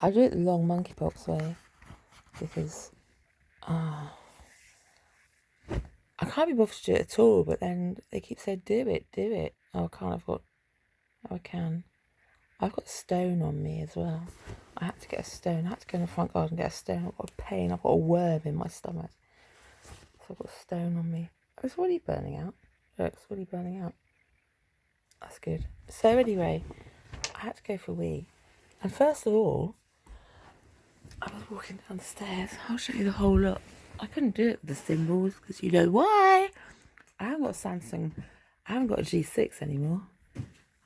I do it the long monkeypox way because I can't be bothered to do it at all, but then they keep saying, do it. Oh, I can't, oh, I can. I've got a stone on me as well. I had to get a stone. I had to go in the front garden and get a stone. I've got a pain. I've got a worm in my stomach. So I've got a stone on me. It's already burning out. Look, it's already burning out. That's good. So anyway, I had to go for a wee. And first of all, I was walking down the stairs. I'll show you the whole lot. I couldn't do it with the symbols because you know why. I haven't got a Samsung. I haven't got a G6 anymore. I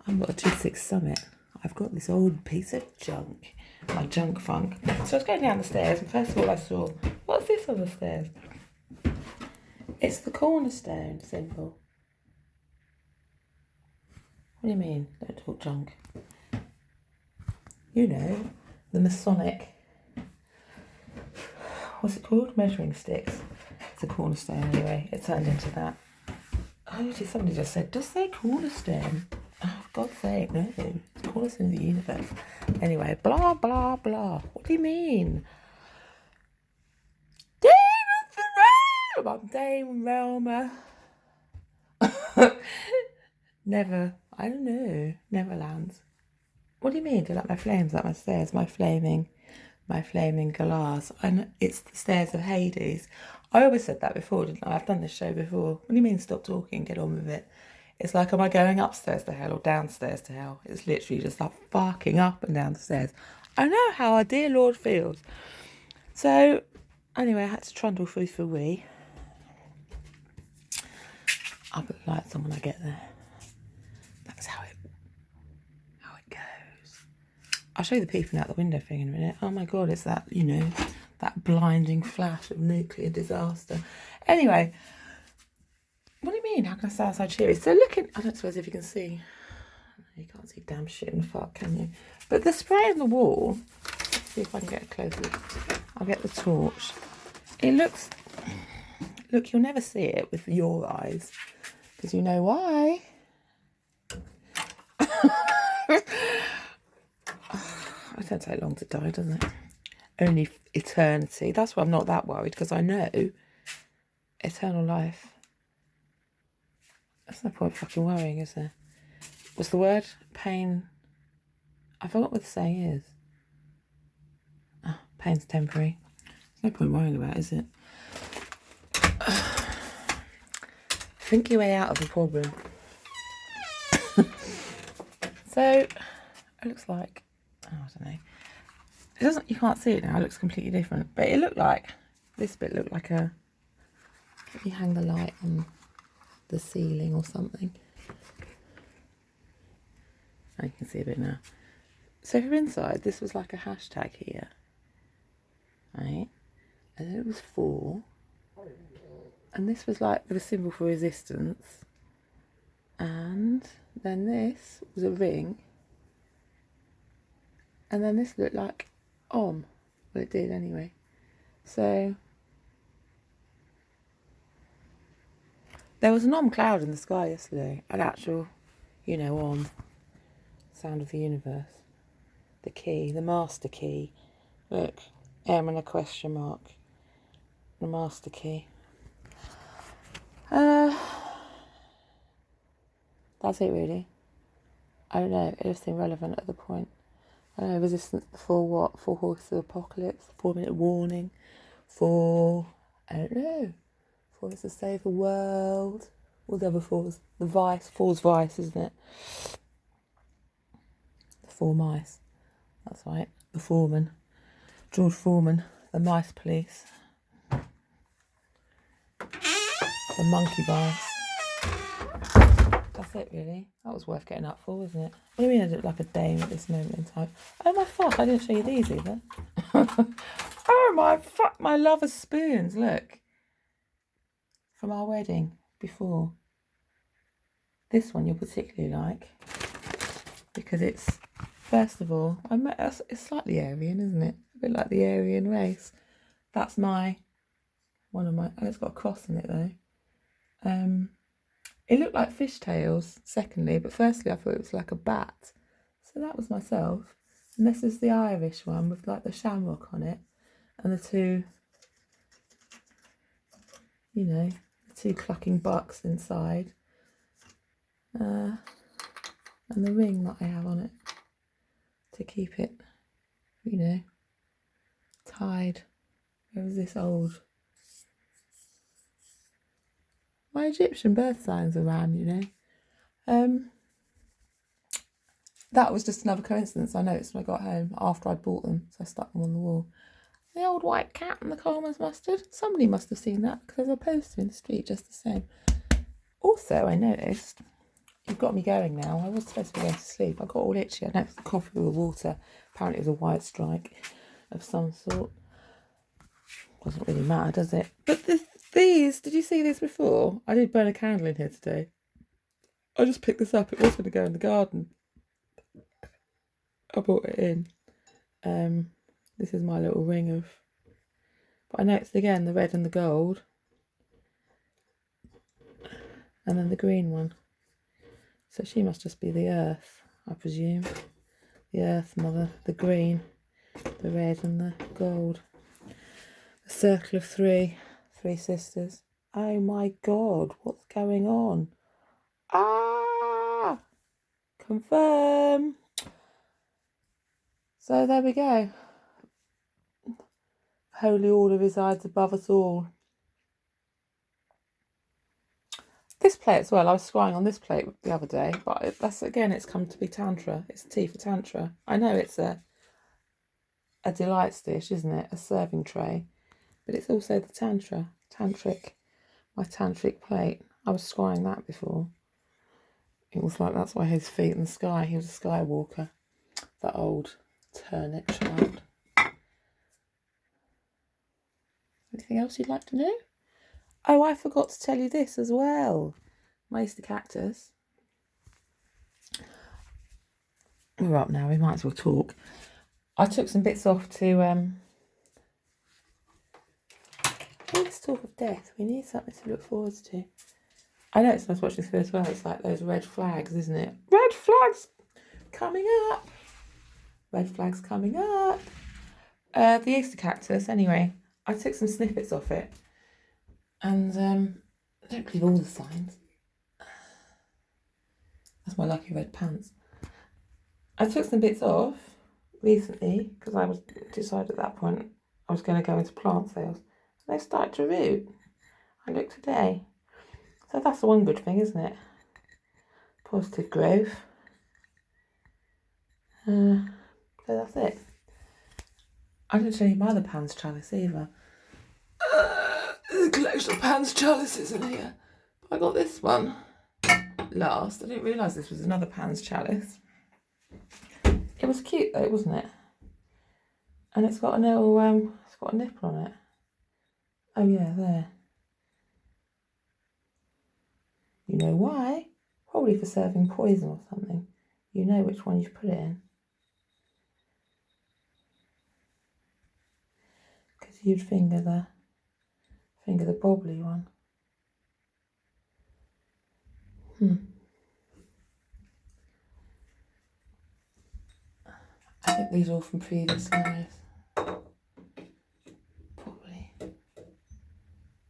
haven't got a G6 Summit. I've got this old piece of junk. My junk funk. So I was going down the stairs and first of all I saw, what's this on the stairs? It's the cornerstone symbol. What do you mean? Don't talk junk. You know, the Masonic, what's it called? Measuring sticks. It's a cornerstone anyway. It turned into that. Oh, somebody just said, does say cornerstone? Oh, for God's sake, no. It's cornerstone of the universe. Anyway, blah, blah, blah. What do you mean? I'm Damon Relmer. Never, I don't know, never lands. What do you mean? Do you like my flames, like my stairs, my flaming glass? And it's the stairs of Hades. I always said that before, didn't I? I've done this show before. What do you mean stop talking, get on with it? It's like, am I going upstairs to hell or downstairs to hell? It's literally just like barking up and down the stairs. I know how our dear Lord feels. So, anyway, I had to trundle through for a wee. I'll put the lights on when I get there. That's how it goes. I'll show you the peeping out the window thing in a minute. Oh my God, it's that, you know, that blinding flash of nuclear disaster. Anyway, what do you mean? How can I stay outside cheery? So looking, I don't suppose if you can see. You can't see damn shit in the fuck, can you? But the spray on the wall, let's see if I can get a close look. I'll get the torch. It looks, look, you'll never see it with your eyes. Because you know why. It don't take long to die, doesn't it? Only eternity. That's why I'm not that worried, because I know eternal life. There's no point fucking worrying, is there? What's the word? Pain. I forgot what the saying is. Oh, pain's temporary. There's no point worrying about it, is it? Think your way out of the problem. So, it looks like, oh, I don't know. It doesn't, you can't see it now, it looks completely different. But it looked like, this bit looked like a, if you hang the light on the ceiling or something. Oh, you can see a bit now. So from inside, this was like a hashtag here. Right? And then it was 4. And this was like the symbol for resistance. And then this was a ring. And then this looked like Om. Well, it did anyway. So there was an Om cloud in the sky yesterday. An actual, you know, Om. Sound of the universe. The key, the master key. Look, M and a question mark. The master key. That's it really. I don't know, it just seemed relevant at the point. I don't know, resistance before what? 4 horses of apocalypse, 4-minute warning, 4, I don't know, 4 is to save the world. All the other 4s. The vice, 4's vice, isn't it? The 4 mice. That's right. The foreman. George Foreman. The mice police. The monkey vice. That's it really. That was worth getting up for, wasn't it? What do you mean I look like a dame at this moment in time? Oh my fuck, I didn't show you these either. Oh my fuck, my lover's spoons, look. From our wedding before. This one you'll particularly like. Because it's, first of all, it's slightly Aryan, isn't it? A bit like the Aryan race. That's one of my, oh, it's got a cross in it though. It looked like fishtails, secondly, but firstly I thought it was like a bat. So that was myself. And this is the Irish one with like the shamrock on it. And the two, you know, the two clucking bucks inside. And the ring that I have on it to keep it, you know, tied. There was this old... My Egyptian birth signs are ram, you know. That was just another coincidence I noticed when I got home after I'd bought them, so I stuck them on the wall. The old white cat and the Coleman's mustard. Somebody must have seen that because there's a poster in the street just the same. Also, I noticed, you've got me going now. I was supposed to be going to sleep. I got all itchy. I know it's the coffee with water. Apparently it was a white strike of some sort. Doesn't really matter, does it? But these, did you see these before? I did burn a candle in here today. I just picked this up. It was going to go in the garden. I brought it in. This is my little ring of... But I noticed again the red and the gold. And then the green one. So she must just be the earth, I presume. The earth mother, the green, the red and the gold. The circle of three sisters. Oh my God, what's going on? Ah! Confirm. So there we go. Holy order resides above us all. This plate as well, I was scrying on this plate the other day, but that's, again, it's come to be Tantra. It's tea for Tantra. I know it's a delights dish, isn't it? A serving tray. But it's also the tantric, my tantric plate. I was scrying that before. It was like, that's why his feet in the sky. He was a skywalker. That old turnip child. Anything else you'd like to know? Oh, I forgot to tell you this as well. My Easter cactus. We're up now, we might as well talk. I took some bits off to... Let's talk of death. We need something to look forward to. I know it's nice watching this as well. It's like those red flags, isn't it? Red flags coming up. Red flags coming up. The Easter cactus, anyway. I took some snippets off it. And I don't believe all the signs. That's my lucky red pants. I took some bits off recently because I was decided at that point I was going to go into plant sales. And they started to root. I looked today. So that's the one good thing, isn't it? Positive growth. So that's it. I didn't show you my other Pan's chalice either. There's a collection of Pan's chalices in here. But I got this one last. I didn't realise this was another Pan's chalice. It was cute though, wasn't it? And it's got a little, it's got a nipple on it. Oh yeah, there. You know why? Probably for serving poison or something. You know which one you've put it in. Because you'd finger the bobbly one. I think these are all from previous lives. Probably.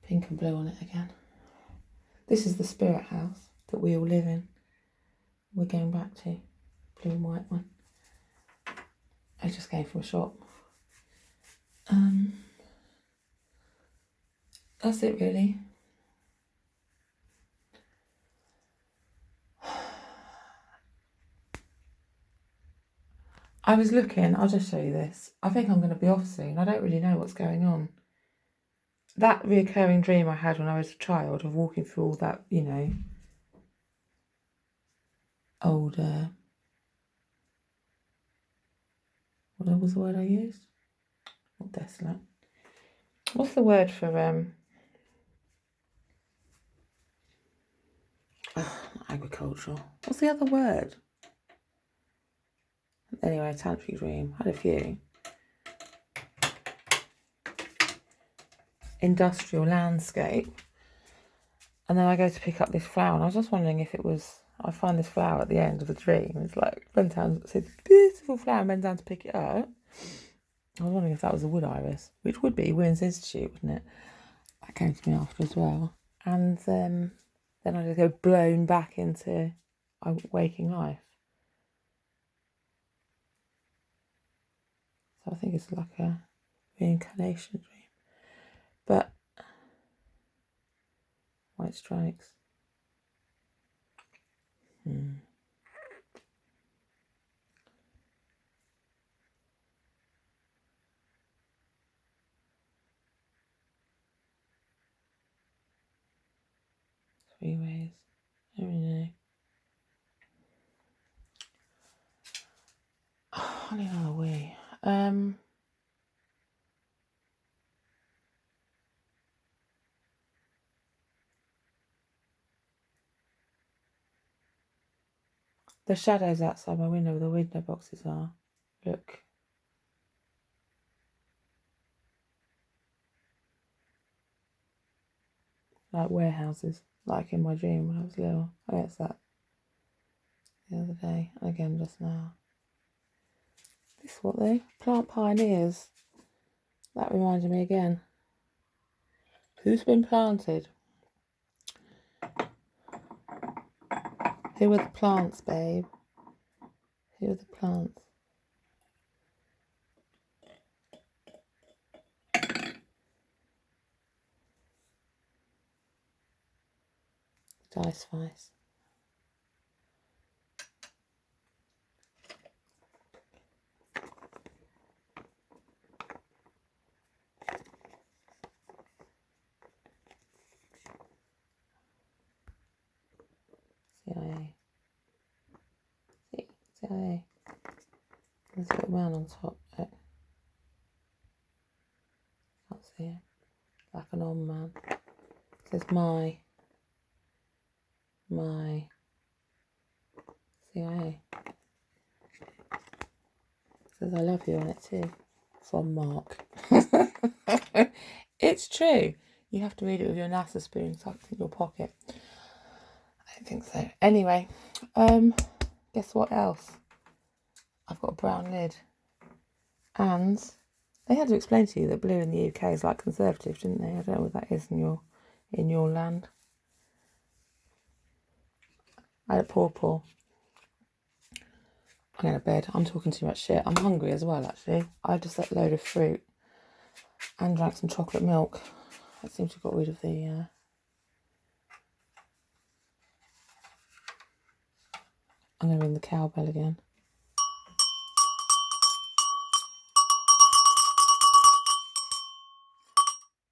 Pink and blue on it again. This is the spirit house that we all live in. We're going back to. Blue and white one. I just came from a shop. That's it really. I was looking, I'll just show you this. I think I'm going to be off soon. I don't really know what's going on. That reoccurring dream I had when I was a child of walking through all that, you know, old, what was the word I used? Not desolate. What's the word for, agricultural? What's the other word? Anyway, tantric dream. Had a few. Industrial landscape. And then I go to pick up this flower and I was just wondering if it was... I find this flower at the end of the dream. It's like, bend down, it's a beautiful flower, and bend down to pick it up. I was wondering if that was a wood iris, which would be Women's Institute, wouldn't it? That came to me after as well. And then I just go blown back into waking life. So I think it's like a reincarnation dream. But white strikes. 3 ways. I don't really know. I need another wee. The shadows outside my window where the window boxes are. Look. Like warehouses, like in my dream when I was little. I guess that the other day, and again just now. This is what they plant pioneers. That reminded me again. Who's been planted? Who are the plants, babe? Who are the plants? Dice Vice. CIA. CIA. There's a little man on top. Can't see it. Like an old man. It says my CIA. It says I love you on it too. From Mark. It's true. You have to read it with your NASA spoon tucked in your pocket. I don't think so. Anyway, guess what else? I've got a brown lid. And they had to explain to you that blue in the UK is like Conservative, didn't they? I don't know what that is in your land. I had a pawpaw. I'm going to bed. I'm talking too much shit. I'm hungry as well, actually. I just ate a load of fruit and drank some chocolate milk. I seem to have got rid of the... I'm going to ring the cowbell again.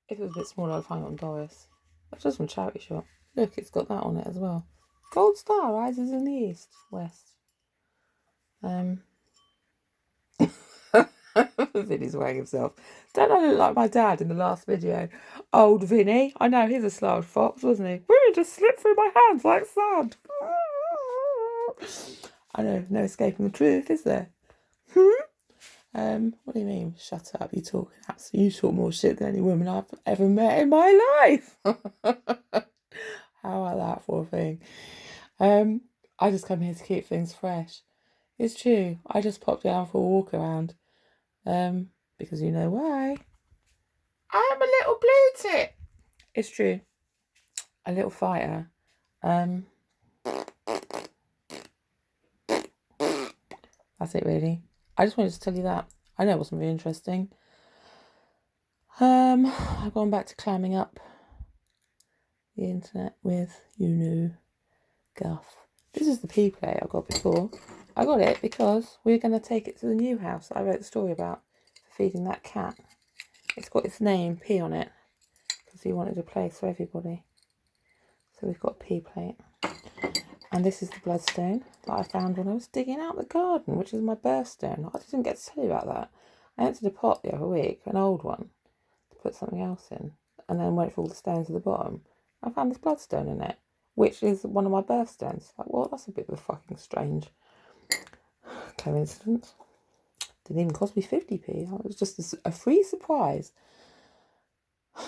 If it was a bit smaller, I'd find it on Doris. That's just from charity shop. Look, it's got that on it as well. Gold star rises in the east, west. Vinny's weighing himself. Don't I look like my dad in the last video? Old Vinny. I know, he's a slow fox, wasn't he? It just slipped through my hands like sand. I know, no escaping the truth, is there? What do you mean? Shut up, you talk more shit than any woman I've ever met in my life. How about that for a thing? I just come here to keep things fresh. It's true. I just popped down for a walk around. Because you know why? I'm a little blue tit. It's true. A little fighter. That's it really. I just wanted to tell you that. I know it wasn't very interesting. I've gone back to climbing up the internet with guff. This is the pea plate I got before. I got it because we're going to take it to the new house that I wrote the story about for feeding that cat. It's got its name, P, on it because he wanted a place for everybody. So we've got a pea plate. And this is the bloodstone that I found when I was digging out the garden, which is my birthstone. I didn't get to tell you about that. I emptied a pot the other week, an old one, to put something else in, and then went for all the stones at the bottom. I found this bloodstone in it, which is one of my birthstones. Like, well, that's a bit of a fucking strange coincidence. Didn't even cost me 50p. It was just a free surprise. So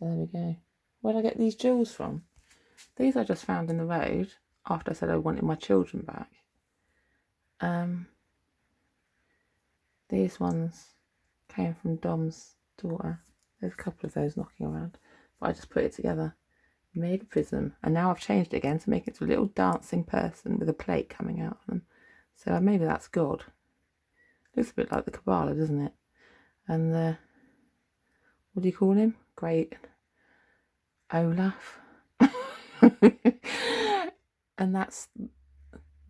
there we go. Where'd I get these jewels from? These I just found in the road after I said I wanted my children back. These ones came from Dom's daughter. There's a couple of those knocking around, but I just put it together, made a prism, and now I've changed it again to make it to a little dancing person with a plate coming out of them. So maybe that's God. Looks a bit like the Kabbalah, doesn't it? And the, what do you call him? Great Olaf. And that's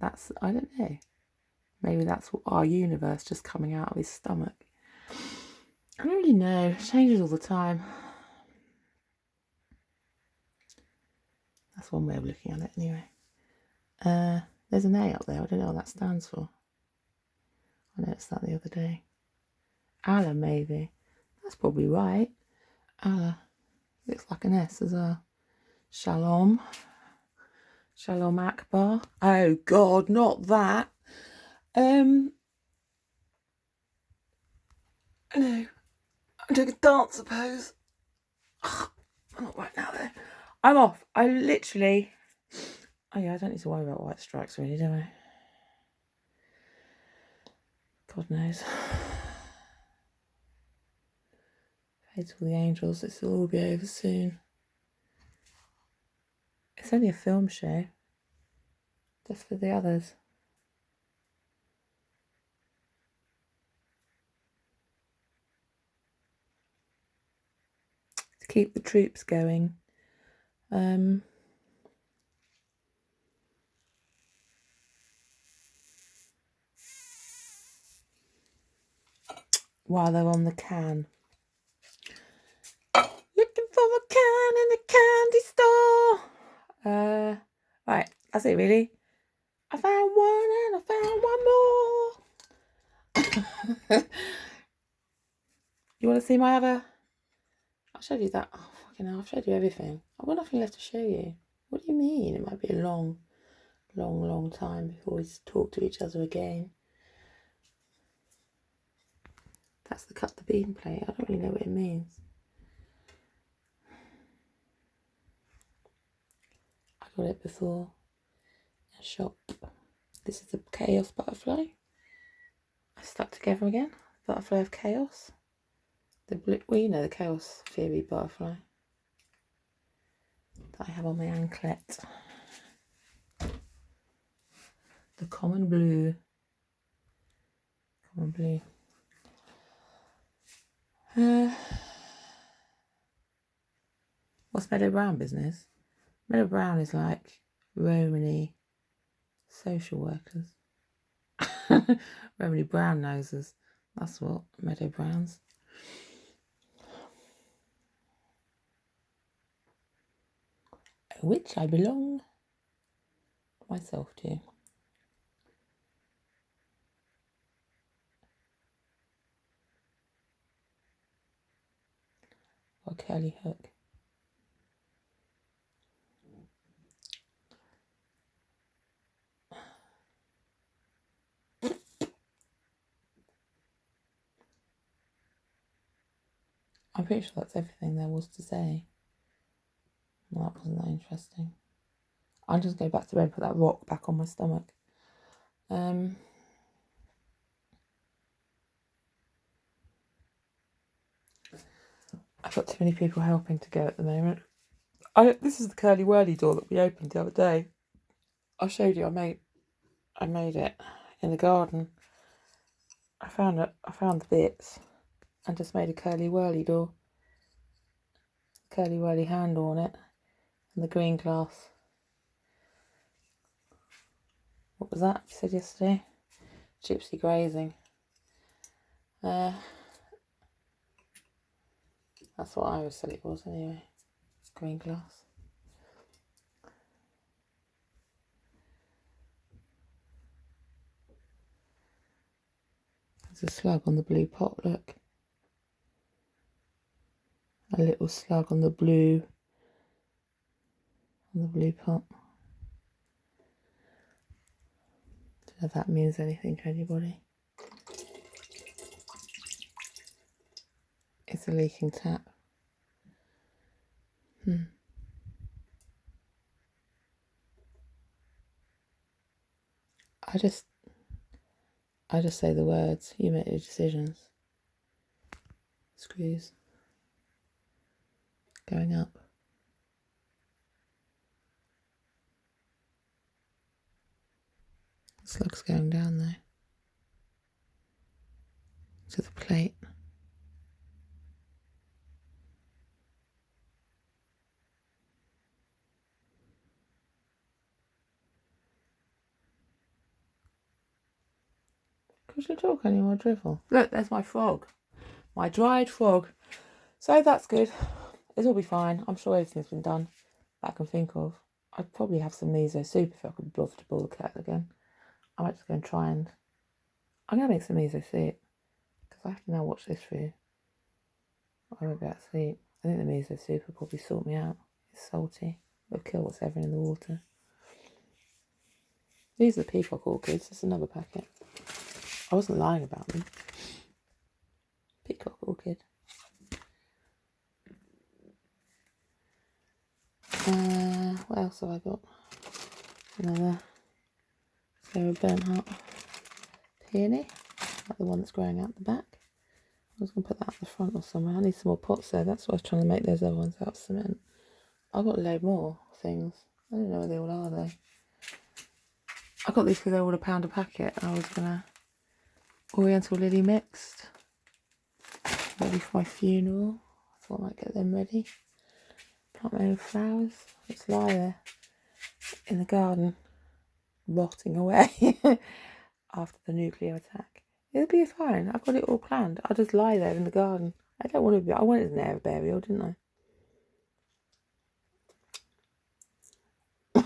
I don't know. Maybe that's our universe just coming out of his stomach. I don't really know. It changes all the time. That's one way of looking at it anyway. There's an A up there. I don't know what that stands for. I noticed that the other day. Allah, maybe. That's probably right. Allah. Looks like an S as well. Shalom. Shalom Akbar. Oh God, not that. No. I'm doing a dancer pose. I'm not right now though. I'm off. I literally... Oh yeah, I don't need to worry about white strikes really, do I? God knows. Pray to all the angels, this will all be over soon. It's only a film show. Just for the others. To keep the troops going. While they're on the can. Looking for a can in the candy store. Right, that's it really. I found one and I found one more. You want to see my other? I showed you that. Oh, fucking hell, I've showed you everything. I've got nothing left to show you. What do you mean? It might be a long time before we talk to each other again. That's the cut the bean plate. I don't really know what it means. I got it before in a shop. This is the Chaos Butterfly. I stuck together again. Butterfly of Chaos. The blue, well, you know, the Chaos Theory butterfly that I have on my anklet. The common blue. Common blue. What's Meadow Brown business? Meadow Brown is like Romany social workers. Romany brown nosers. That's what Meadow Brown's. Which I belong myself to. Or curly hook. I'm pretty sure that's everything there was to say. Well, that wasn't that interesting. I'll just go back to bed and put that rock back on my stomach. I've got too many people helping to go at the moment. This is the curly whirly door that we opened the other day. I showed you. I made it in the garden. I found the bits and just made a curly whirly door. Curly whirly handle on it and the green glass. What was that you said yesterday? Gypsy grazing. That's what I always said it was anyway. Green glass. There's a slug on the blue pot, look. A little slug on the blue pot. Don't know if that means anything to anybody. It's a leaking tap. I just say the words. You make your decisions. Screws. Going up. Slug's going down though. To the plate. Could you talk any more drivel? Look, there's my frog. My dried frog. So that's good. It'll be fine. I'm sure everything's been done that I can think of. I'd probably have some miso soup if I could bother to boil the kettle again. I might just go and try and... I'm going to make some miso soup. Because I have to now watch this through. I won't be able to sleep. I think the miso soup will probably sort me out. It's salty. It'll kill what's ever in the water. These are the peacock orchids. There's another packet. I wasn't lying about them. Peacock orchid. What else have I got? Another Sarah Bernhardt peony. Like the one that's growing out the back. I was going to put that at the front or somewhere. I need some more pots there. That's why I was trying to make those other ones out of cement. I've got a load more things. I don't know where they all are though. I got these because they're all £1 a packet. I was going to Oriental Lily mixed. Ready for my funeral. I thought I might get them ready. Plant my own flowers. Just lie there in the garden, rotting away after the nuclear attack. It'll be fine. I've got it all planned. I'll just lie there in the garden. I don't want to be. I wanted an air burial, didn't I?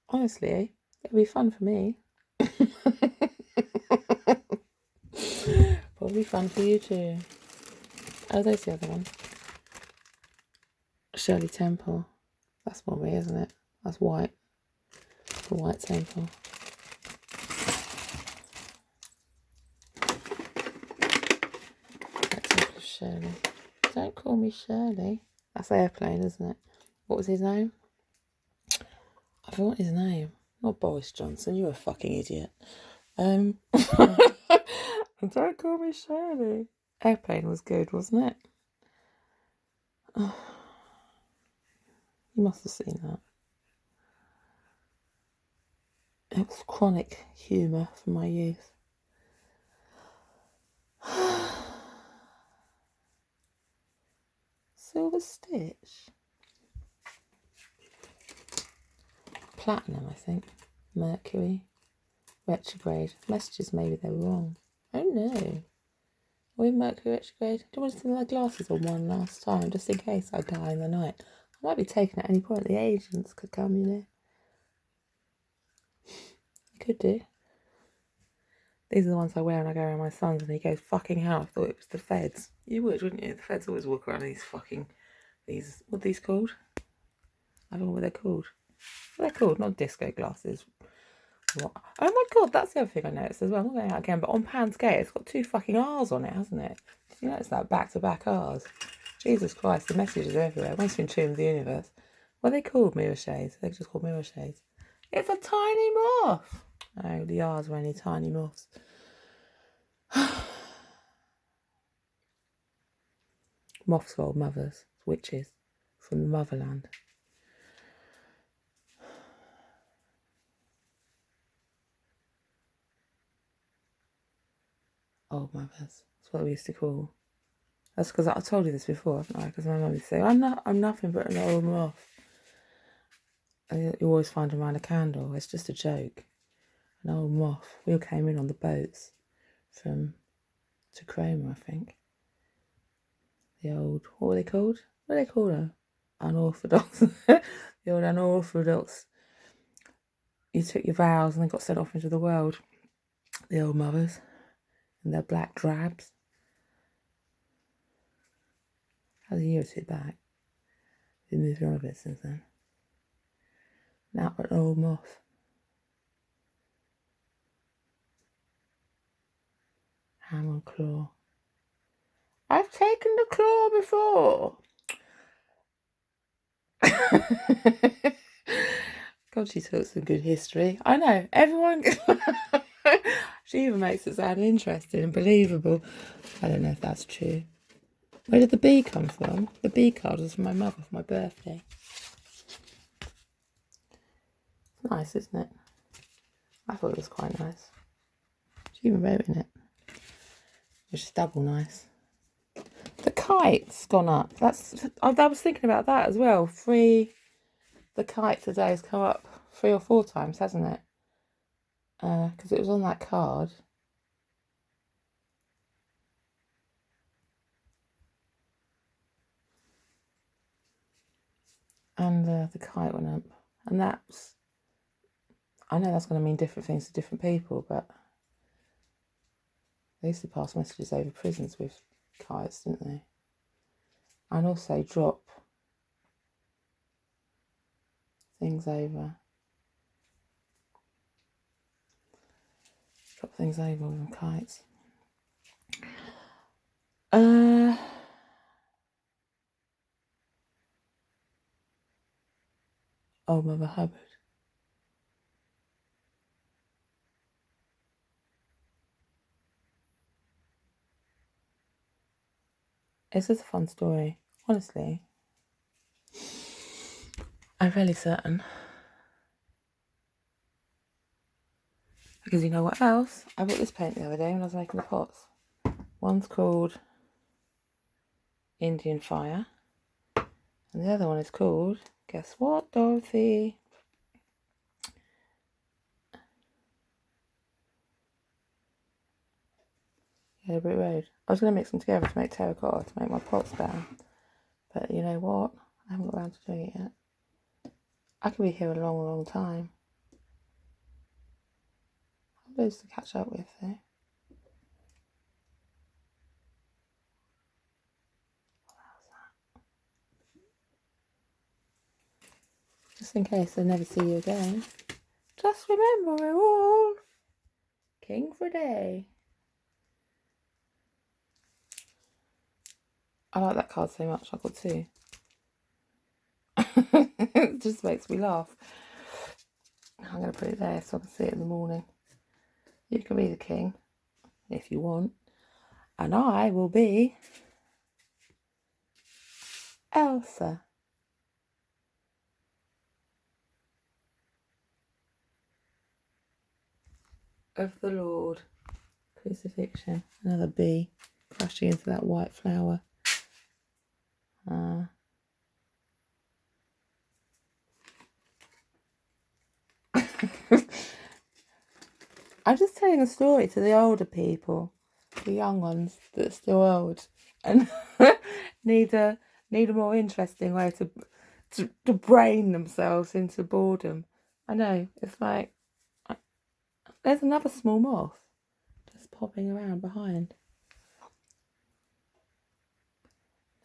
Honestly, it'll be fun for me. Probably fun for you too. Oh, there's the other one. Shirley Temple. That's more me, isn't it? That's white. The white temple. White temple of Shirley. Don't call me Shirley. That's Airplane, isn't it? What was his name? I forgot his name. Not Boris Johnson. You're a fucking idiot. Don't call me Shirley. Airplane was good, wasn't it? Oh, you must have seen that. It was chronic humour from my youth. Silver Stitch. Platinum, I think. Mercury. Retrograde. Messages, maybe they were wrong. Oh no. Are we Mercury retrograde? Do you want to see my glasses on one last time, just in case I die in the night? I might be taken at any point. The agents could come, you know. You could do. These are the ones I wear when I go around my son's and he goes, fucking hell, I thought it was the feds. You would, wouldn't you? The feds always walk around these fucking... What are these called? I don't know what they're called. What are they called? Not disco glasses. What? Oh my god, that's the other thing I noticed as well. I'm not going out again, but on Pan's Gate, it's got 2 fucking R's on it, hasn't it? Did you notice that? Back-to-back R's. Jesus Christ, the messages are everywhere. It must be in tune with the universe. What are they called? Mirror shades. They're just called mirror shades. It's a tiny moth. Oh, the R's were only tiny moths. Moths for old mothers, witches from the motherland. Old mothers. That's what we used to call. That's because I told you this before, haven't I? Because my mum used to say, I'm nothing but an old moth. And you always find them around a candle. It's just a joke. An old moth. We all came in on the boats from Tacoma, I think. The old, what were they called? What do they call them? Unorthodox. The old unorthodox. You took your vows and then got sent off into the world. The old mothers. And their black drabs. How's a year or 2 back? Been moving on a bit since then. Now an old moth. Ham and claw. I've taken the claw before. God, she took some good history. I know, everyone... She even makes it sound interesting and believable. I don't know if that's true. Where did the bee come from? The bee card was from my mother for my birthday. Nice, isn't it? I thought it was quite nice. She even wrote in it. Which is double nice. The kite's gone up. I was thinking about that as well. The kite today has come up 3 or 4 times, hasn't it? Because it was on that card. And the kite went up. And I know that's going to mean different things to different people, but they used to pass messages over prisons with kites, didn't they? And also drop things over. Drop things over with kites. Old Mother Hubbard. It's just a fun story, honestly. I'm fairly certain. Because you know what else? I bought this paint the other day when I was making the pots. One's called Indian Fire. And the other one is called, guess what, Dorothy? Yellow Brick Road. I was going to mix them together to make terracotta to make my pots better. But you know what? I haven't got around to doing it yet. I could be here a long, long time. I've loads to catch up with though. Just in case I never see you again. Just remember we're all king for a day. I like that card so much, I've got 2. It just makes me laugh. I'm going to put it there so I can see it in the morning. You can be the king if you want. And I will be Elsa. Of the Lord. Crucifixion. Another bee crashing into that white flower. I'm just telling a story to the older people, the young ones that are still old, and need a more interesting way to brain themselves into boredom. I know, it's like there's another small moth just popping around behind.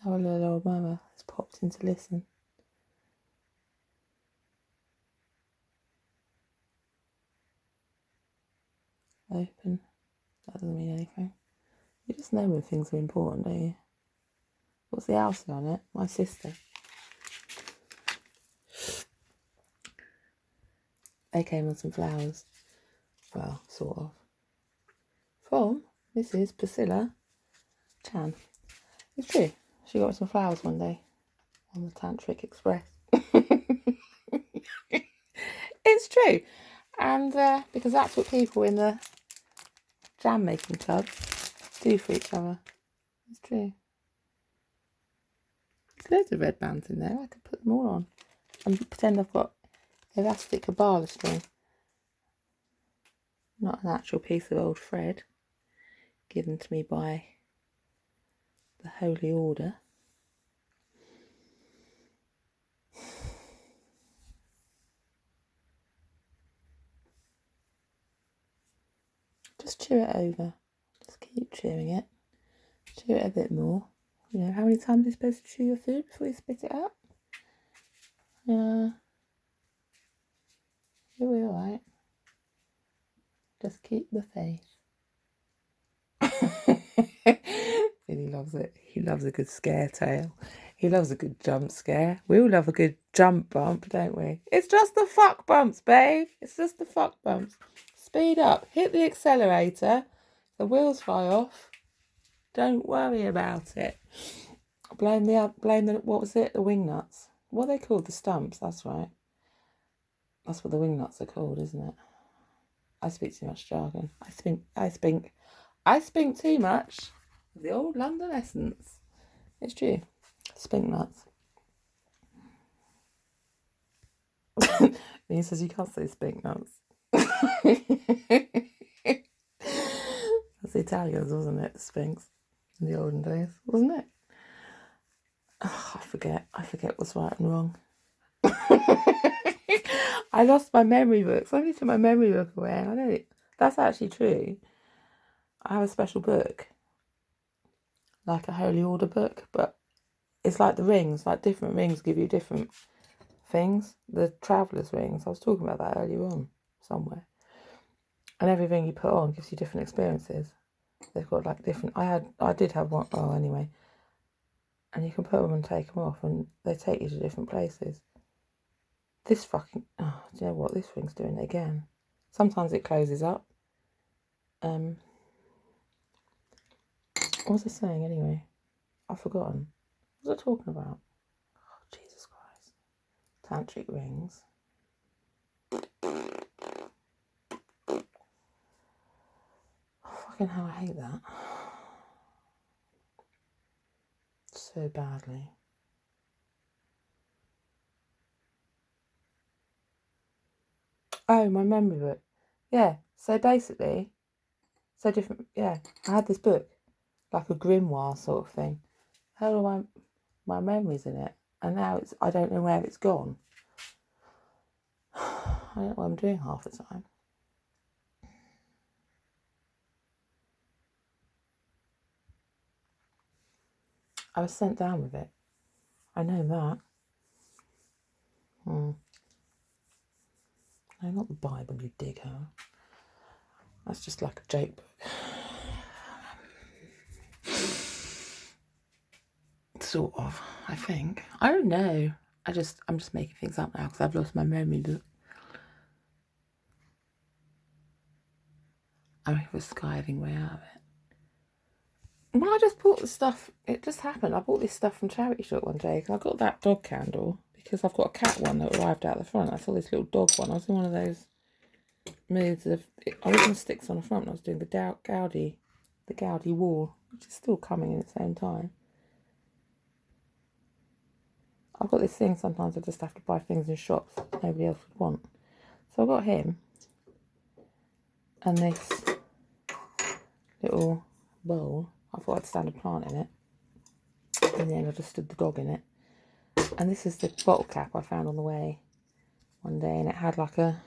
Our little old mama has popped in to listen. Open. That doesn't mean anything. You just know when things are important, don't you? What's the house on it? My sister. They came on some flowers. Well, sort of. From Mrs. Priscilla Chan. It's true. She got some flowers one day on the Tantric Express. It's true. And because that's what people in the jam making club do for each other. It's true. There's loads of red bands in there. I could put them all on and pretend I've got elastic Kabbalah string. Not an actual piece of old thread given to me by the Holy Order. Just chew it over. Just keep chewing it. Chew it a bit more. You know, how many times are you supposed to chew your food before you spit it out? Yeah. You'll be alright. Just keep the faith. Billy loves it. He loves a good scare tale. He loves a good jump scare. We all love a good jump bump, don't we? It's just the fuck bumps, babe. It's just the fuck bumps. Speed up. Hit the accelerator. The wheels fly off. Don't worry about it. Blame the, what was it? The wing nuts. What are they called? The stumps, that's right. That's what the wing nuts are called, isn't it? I speak too much jargon. I speak too much of the old London essence. It's true. Spink nuts. He says you can't say spink nuts. That's the Italians, wasn't it? The Sphinx in the olden days, wasn't it? Oh, I forget what's right and wrong. I lost my memory book. Somebody took my memory book away, and I know that's actually true. I have a special book, like a holy order book, but it's like the rings, like different rings give you different things. The traveller's rings, I was talking about that earlier on somewhere. And every ring you put on gives you different experiences. They've got like different, I did have one, oh anyway. And you can put them and take them off, and they take you to different places. This fucking, oh, do you know what? This ring's doing it again. Sometimes it closes up. What was I saying anyway? I've forgotten. What was I talking about? Oh, Jesus Christ. Tantric rings. Oh, fucking hell, I hate that. So badly. Oh, my memory book. Yeah, so basically, so different, yeah. I had this book, like a grimoire sort of thing. Had all my memories in it, and now I don't know where it's gone. I don't know what I'm doing half the time. I was sent down with it. I know that. No, not the Bible, you digger. That's just like a joke book. Sort of, I think. I don't know. I'm just making things up now because I've lost my memory book. I was skiving way out of it. Well, I just bought the stuff. It just happened. I bought this stuff from charity shop one day because I got that dog candle because I've got a cat one that arrived out the front. I saw this little dog one. I was in one of those moods of, I was going to stick on the front. And I was doing the Gaudi wall, which is still coming in at the same time. I've got this thing, sometimes I just have to buy things in shops that nobody else would want. So I got him and this little bowl. I thought I'd stand a plant in it. In the end I just stood the dog in it. And this is the bottle cap I found on the way one day, and it had like a